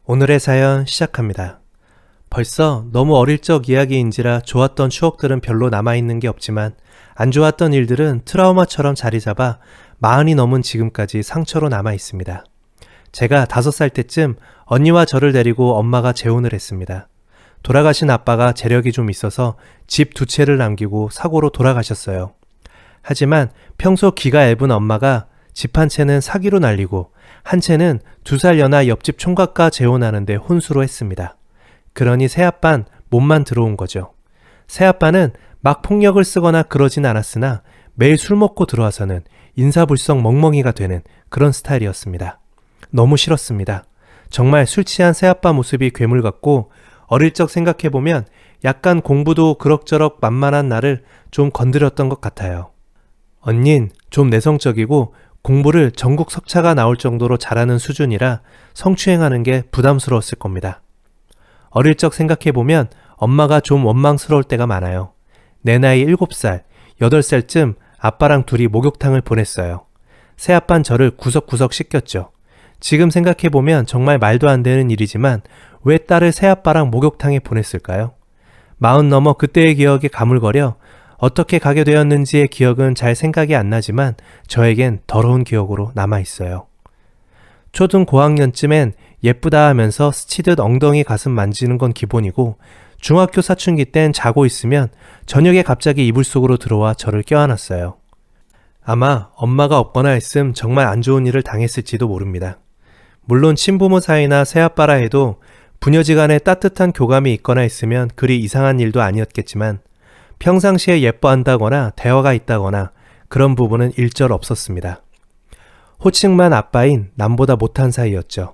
오늘의 사연 시작합니다. 벌써 너무 어릴 적 이야기인지라 좋았던 추억들은 별로 남아있는 게 없지만 안 좋았던 일들은 트라우마처럼 자리 잡아 40이 넘은 지금까지 상처로 남아있습니다. 제가 5살 때쯤 언니와 저를 데리고 엄마가 재혼을 했습니다. 돌아가신 아빠가 재력이 좀 있어서 집 2채를 남기고 사고로 돌아가셨어요. 하지만 평소 기가 얇은 엄마가 집 한 채는 사기로 날리고 한 채는 2살 연하 옆집 총각과 재혼하는데 혼수로 했습니다. 그러니 새아빤 몸만 들어온 거죠. 새아빠는 막 폭력을 쓰거나 그러진 않았으나 매일 술 먹고 들어와서는 인사불성 멍멍이가 되는 그런 스타일이었습니다. 너무 싫었습니다. 정말 술 취한 새아빠 모습이 괴물 같고 어릴 적 생각해보면 약간 공부도 그럭저럭 만만한 나를 좀 건드렸던 것 같아요. 언닌 좀 내성적이고 공부를 전국 석차가 나올 정도로 잘하는 수준이라 성추행하는 게 부담스러웠을 겁니다. 어릴 적 생각해보면 엄마가 좀 원망스러울 때가 많아요. 내 나이 7살, 8살쯤 아빠랑 둘이 목욕탕을 보냈어요. 새아빤 저를 구석구석 씻겼죠. 지금 생각해보면 정말 말도 안 되는 일이지만 왜 딸을 새아빠랑 목욕탕에 보냈을까요? 40 넘어 그때의 기억이 가물거려 어떻게 가게 되었는지의 기억은 잘 생각이 안 나지만 저에겐 더러운 기억으로 남아있어요. 초등 고학년쯤엔 예쁘다 하면서 스치듯 엉덩이 가슴 만지는 건 기본이고 중학교 사춘기 땐 자고 있으면 저녁에 갑자기 이불 속으로 들어와 저를 껴안았어요. 아마 엄마가 없거나 했음 정말 안 좋은 일을 당했을지도 모릅니다. 물론 친부모 사이나 새아빠라 해도 부녀지간에 따뜻한 교감이 있거나 했으면 그리 이상한 일도 아니었겠지만 평상시에 예뻐한다거나 대화가 있다거나 그런 부분은 일절 없었습니다. 호칭만 아빠인 남보다 못한 사이였죠.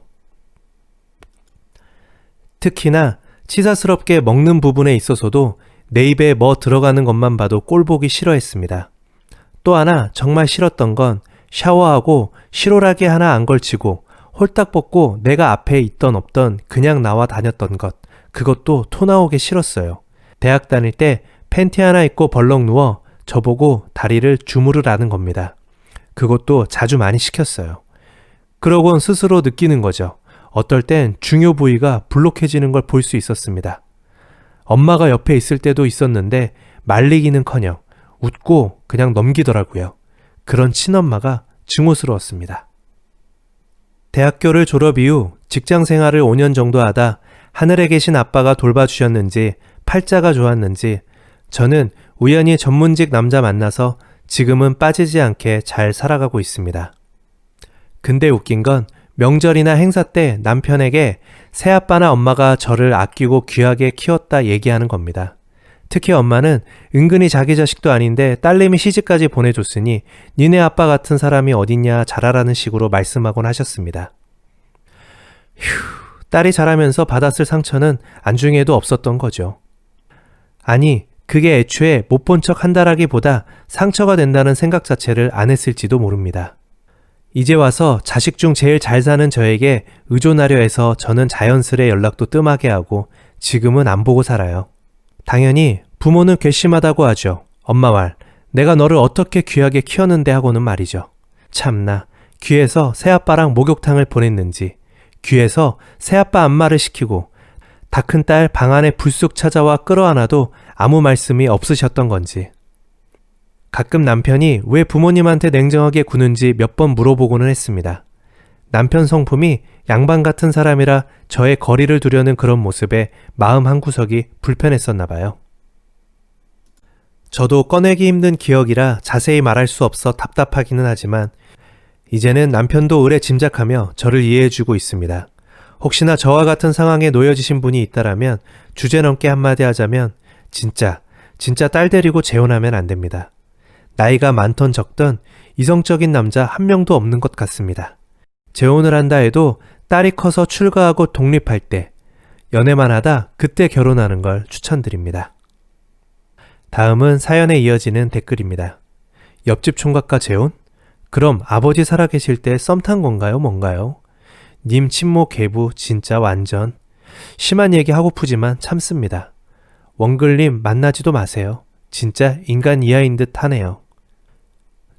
특히나 치사스럽게 먹는 부분에 있어서도 내 입에 뭐 들어가는 것만 봐도 꼴보기 싫어했습니다. 또 하나 정말 싫었던 건 샤워하고 시로라기 하나 안 걸치고 홀딱 벗고 내가 앞에 있던 없던 그냥 나와 다녔던 것, 그것도 토 나오게 싫었어요. 대학 다닐 때 팬티 하나 입고 벌렁 누워 저보고 다리를 주무르라는 겁니다. 그것도 자주 많이 시켰어요. 그러곤 스스로 느끼는 거죠. 어떨 땐 중요 부위가 불룩해지는 걸 볼 수 있었습니다. 엄마가 옆에 있을 때도 있었는데 말리기는커녕 웃고 그냥 넘기더라고요. 그런 친엄마가 증오스러웠습니다. 대학교를 졸업 이후 직장 생활을 5년 정도 하다 하늘에 계신 아빠가 돌봐주셨는지 팔자가 좋았는지 저는 우연히 전문직 남자 만나서 지금은 빠지지 않게 잘 살아가고 있습니다. 근데 웃긴 건 명절이나 행사 때 남편에게 새아빠나 엄마가 저를 아끼고 귀하게 키웠다 얘기하는 겁니다. 특히 엄마는 은근히 자기 자식도 아닌데 딸내미 시집까지 보내줬으니 니네 아빠 같은 사람이 어딨냐 잘하라는 식으로 말씀하곤 하셨습니다. 딸이 자라면서 받았을 상처는 안중에도 없었던 거죠. 아니, 그게 애초에 못 본 척 한다라기보다 상처가 된다는 생각 자체를 안 했을지도 모릅니다. 이제 와서 자식 중 제일 잘 사는 저에게 의존하려 해서 저는 자연스레 연락도 뜸하게 하고 지금은 안 보고 살아요. 당연히 부모는 괘씸하다고 하죠. 엄마 말, 내가 너를 어떻게 귀하게 키웠는데 하고는 말이죠. 참나, 귀에서 새아빠랑 목욕탕을 보냈는지, 귀에서 새아빠 안마를 시키고 다 큰 딸 방 안에 불쑥 찾아와 끌어안아도 아무 말씀이 없으셨던 건지. 가끔 남편이 왜 부모님한테 냉정하게 구는지 몇 번 물어보고는 했습니다. 남편 성품이 양반 같은 사람이라 저의 거리를 두려는 그런 모습에 마음 한구석이 불편했었나 봐요. 저도 꺼내기 힘든 기억이라 자세히 말할 수 없어 답답하기는 하지만 이제는 남편도 의뢰 짐작하며 저를 이해해주고 있습니다. 혹시나 저와 같은 상황에 놓여지신 분이 있다라면 주제넘게 한마디 하자면 진짜 딸 데리고 재혼하면 안 됩니다. 나이가 많던 적던 이성적인 남자 한 명도 없는 것 같습니다. 재혼을 한다 해도 딸이 커서 출가하고 독립할 때 연애만 하다 그때 결혼하는 걸 추천드립니다. 다음은 사연에 이어지는 댓글입니다. 옆집 총각과 재혼? 그럼 아버지 살아계실 때 썸 탄 건가요? 뭔가요? 님 친모 계부 진짜 완전 심한 얘기 하고프지만 참습니다. 원글님 만나지도 마세요. 진짜 인간 이하인 듯 하네요.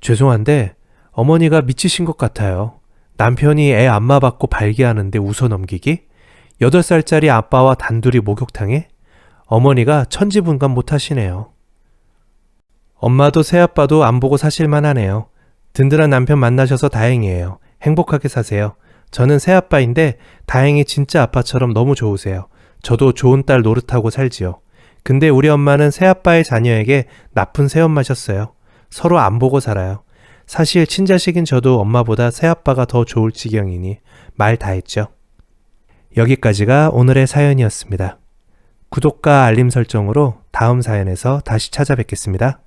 죄송한데 어머니가 미치신 것 같아요. 남편이 애 안마 받고 발기하는데 웃어 넘기기? 8살짜리 아빠와 단둘이 목욕탕에? 어머니가 천지분간 못하시네요. 엄마도 새아빠도 안 보고 사실만 하네요. 든든한 남편 만나셔서 다행이에요. 행복하게 사세요. 저는 새아빠인데 다행히 진짜 아빠처럼 너무 좋으세요. 저도 좋은 딸 노릇하고 살지요. 근데 우리 엄마는 새아빠의 자녀에게 나쁜 새엄마셨어요. 서로 안 보고 살아요. 사실 친자식인 저도 엄마보다 새아빠가 더 좋을 지경이니 말 다 했죠. 여기까지가 오늘의 사연이었습니다. 구독과 알림 설정으로 다음 사연에서 다시 찾아뵙겠습니다.